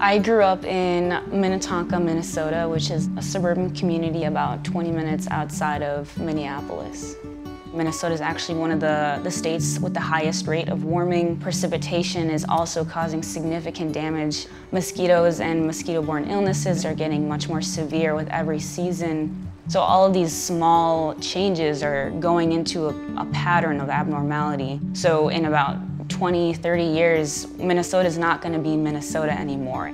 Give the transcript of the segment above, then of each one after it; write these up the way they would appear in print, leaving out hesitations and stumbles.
I grew up in Minnetonka, Minnesota, which is a suburban community about 20 minutes outside of Minneapolis. Minnesota is actually one of the states with the highest rate of warming. Precipitation is also causing significant damage. Mosquitoes and mosquito-borne illnesses are getting much more severe with every season. So all of these small changes are going into a pattern of abnormality. So in about 20, 30 years, Minnesota is not going to be Minnesota anymore.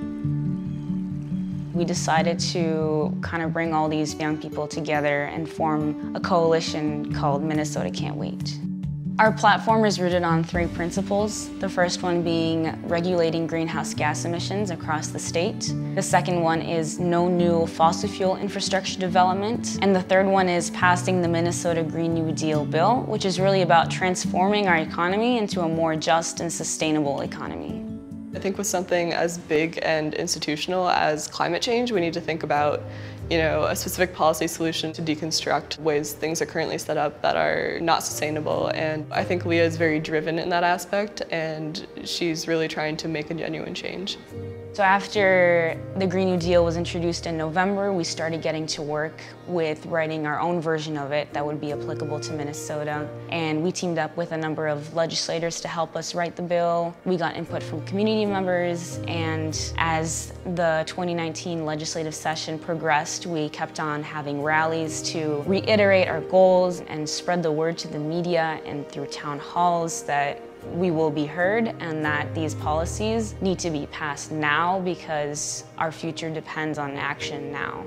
We decided to kind of bring all these young people together and form a coalition called Minnesota Can't Wait. Our platform is rooted on 3 principles. The first one being regulating greenhouse gas emissions across the state. The second one is no new fossil fuel infrastructure development. And the third one is passing the Minnesota Green New Deal bill, which is really about transforming our economy into a more just and sustainable economy. I think with something as big and institutional as climate change, we need to think about, a specific policy solution to deconstruct ways things are currently set up that are not sustainable. And I think Lia is very driven in that aspect, and she's really trying to make a genuine change. So after the Green New Deal was introduced in November, we started getting to work with writing our own version of it that would be applicable to Minnesota. And we teamed up with a number of legislators to help us write the bill. We got input from community members, and as the 2019 legislative session progressed, we kept on having rallies to reiterate our goals and spread the word to the media and through town halls that we will be heard and that these policies need to be passed now because our future depends on action now.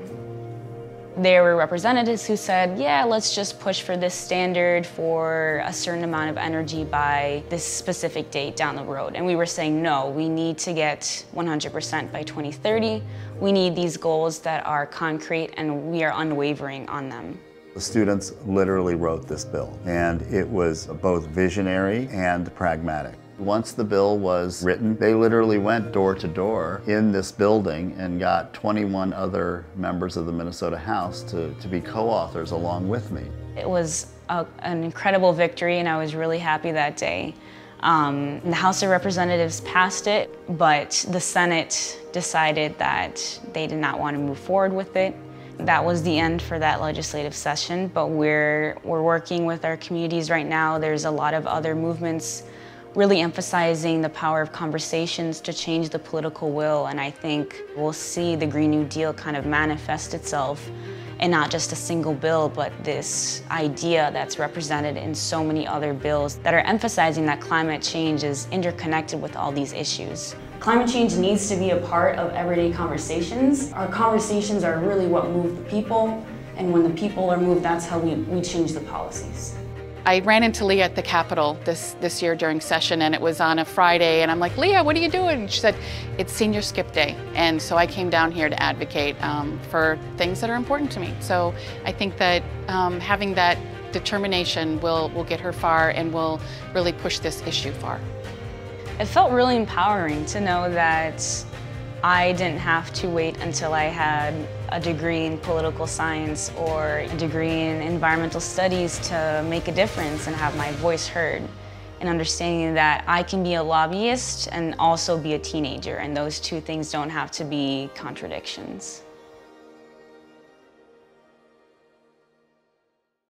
There were representatives who said, yeah, let's just push for this standard for a certain amount of energy by this specific date down the road. And we were saying, no, we need to get 100% by 2030. We need these goals that are concrete and we are unwavering on them. The students literally wrote this bill, and it was both visionary and pragmatic. Once the bill was written, they literally went door to door in this building and got 21 other members of the Minnesota House to be co-authors along with me. It was an incredible victory, and I was really happy that day. The House of Representatives passed it, but the Senate decided that they did not want to move forward with it. That was the end for that legislative session, but we're working with our communities right now. There's a lot of other movements really emphasizing the power of conversations to change the political will, and I think we'll see the Green New Deal kind of manifest itself in not just a single bill, but this idea that's represented in so many other bills that are emphasizing that climate change is interconnected with all these issues. Climate change needs to be a part of everyday conversations. Our conversations are really what move the people, and when the people are moved, that's how we change the policies. I ran into Lia at the Capitol this year during session, and it was on a Friday, and I'm like, Lia, what are you doing? And she said, it's senior skip day. And so I came down here to advocate for things that are important to me. So I think that having that determination will get her far and will really push this issue far. It felt really empowering to know that I didn't have to wait until I had a degree in political science or a degree in environmental studies to make a difference and have my voice heard. And understanding that I can be a lobbyist and also be a teenager, and those two things don't have to be contradictions.